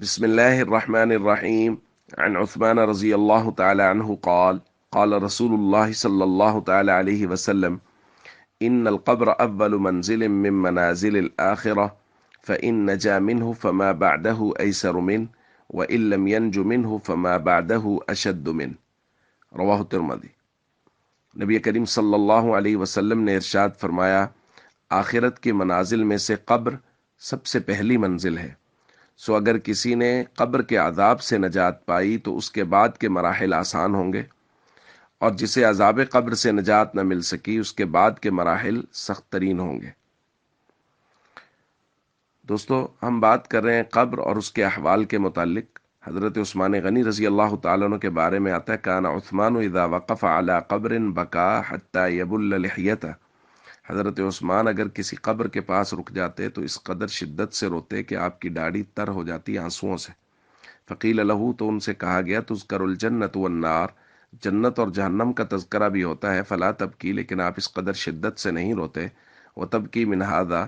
بسم الله الرحمن الرحيم. عن عثمان رضي الله تعالى عنه قال قال رسول الله صلى الله تعالى عليه وسلم: إن القبر أول منزل من منازل الآخرة، فإن نجا منه فما بعده أيسر منه، وإن لم ينج منه فما بعده أشد منه. رواہ ترمذی۔ نبی کریم صلی اللہ علیہ وسلم نے ارشاد فرمایا، آخرت کی منازل میں سے قبر سب سے پہلی منزل ہے، سو اگر کسی نے قبر کے عذاب سے نجات پائی تو اس کے بعد کے مراحل آسان ہوں گے، اور جسے عذاب قبر سے نجات نہ مل سکی اس کے بعد کے مراحل سخت ترین ہوں گے۔ دوستو، ہم بات کر رہے ہیں قبر اور اس کے احوال کے متعلق۔ حضرت عثمان غنی رضی اللہ تعالیٰ عنہ کے بارے میں آتا ہے، کان عثمان اذا وقف علی قبر بکا حتی یبل لحیتہ۔ حضرت عثمان اگر کسی قبر کے پاس رک جاتے تو اس قدر شدت سے روتے کہ آپ کی داڑھی تر ہو جاتی آنسوؤں سے۔ فقیل لہو، تو ان سے کہا گیا، تذکر الجنت والنار، جنت اور جہنم کا تذکرہ بھی ہوتا ہے، فلا تبکی، لیکن آپ اس قدر شدت سے نہیں روتے۔ وتبکی من ھذا،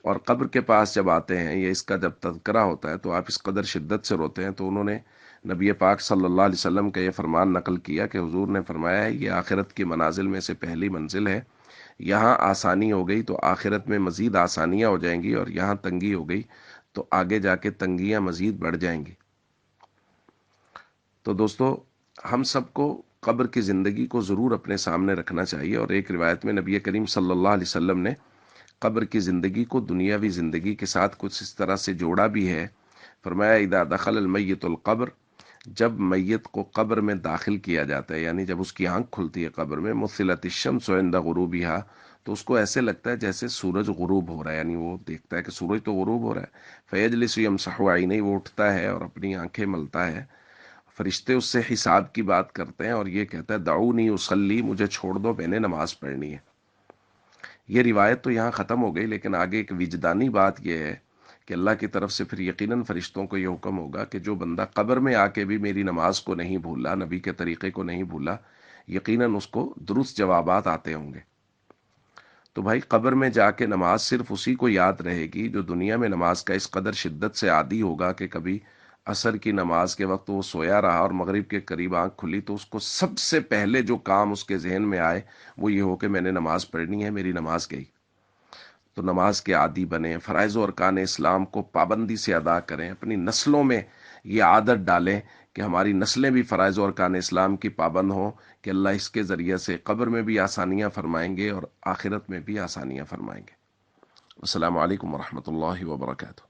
اور قبر کے پاس جب آتے ہیں یا اس کا جب تذکرہ ہوتا ہے تو آپ اس قدر شدت سے روتے ہیں۔ تو انہوں نے نبی پاک صلی اللہ علیہ وسلم کا یہ فرمان نقل کیا کہ حضور نے فرمایا ہے، یہ آخرت کی منازل میں سے پہلی منزل ہے، یہاں آسانی ہو گئی تو آخرت میں مزید آسانیاں ہو جائیں گی، اور یہاں تنگی ہو گئی تو آگے جا کے تنگیاں مزید بڑھ جائیں گی۔ تو دوستو، ہم سب کو قبر کی زندگی کو ضرور اپنے سامنے رکھنا چاہیے، اور ایک روایت میں نبی کریم صلی اللہ علیہ وسلم نے قبر کی زندگی کو دنیاوی زندگی کے ساتھ کچھ اس طرح سے جوڑا بھی ہے۔ فرمایا، اذا دخل المیت القبر، جب میت کو قبر میں داخل کیا جاتا ہے، یعنی جب اس کی آنکھ کھلتی ہے قبر میں، مثلت الشمس عند غروبها، تو اس کو ایسے لگتا ہے جیسے سورج غروب ہو رہا ہے، یعنی وہ دیکھتا ہے کہ سورج تو غروب ہو رہا ہے۔ فیجلس یمسح عینیہ، وہ اٹھتا ہے اور اپنی آنکھیں ملتا ہے۔ فرشتے اس سے حساب کی بات کرتے ہیں اور یہ کہتا ہے، دعونی اصلی، مجھے چھوڑ دو، میں نے نماز پڑھنی ہے۔ یہ روایت تو یہاں ختم ہو گئی، لیکن آگے ایک وجدانی بات یہ ہے کہ اللہ کی طرف سے پھر یقیناً فرشتوں کو یہ حکم ہوگا کہ جو بندہ قبر میں آ کے بھی میری نماز کو نہیں بھولا، نبی کے طریقے کو نہیں بھولا، یقیناً اس کو درست جوابات آتے ہوں گے۔ تو بھائی، قبر میں جا کے نماز صرف اسی کو یاد رہے گی جو دنیا میں نماز کا اس قدر شدت سے عادی ہوگا کہ کبھی عصر کی نماز کے وقت وہ سویا رہا اور مغرب کے قریب آنکھ کھلی تو اس کو سب سے پہلے جو کام اس کے ذہن میں آئے وہ یہ ہو کہ میں نے نماز پڑھنی ہے، میری نماز گئی۔ تو نماز کے عادی بنیں، فرائض و ارکان اسلام کو پابندی سے ادا کریں، اپنی نسلوں میں یہ عادت ڈالیں کہ ہماری نسلیں بھی فرائض و ارکان اسلام کی پابند ہوں، کہ اللہ اس کے ذریعے سے قبر میں بھی آسانیاں فرمائیں گے اور آخرت میں بھی آسانیاں فرمائیں گے۔ السلام علیکم ورحمۃ اللہ وبرکاتہ۔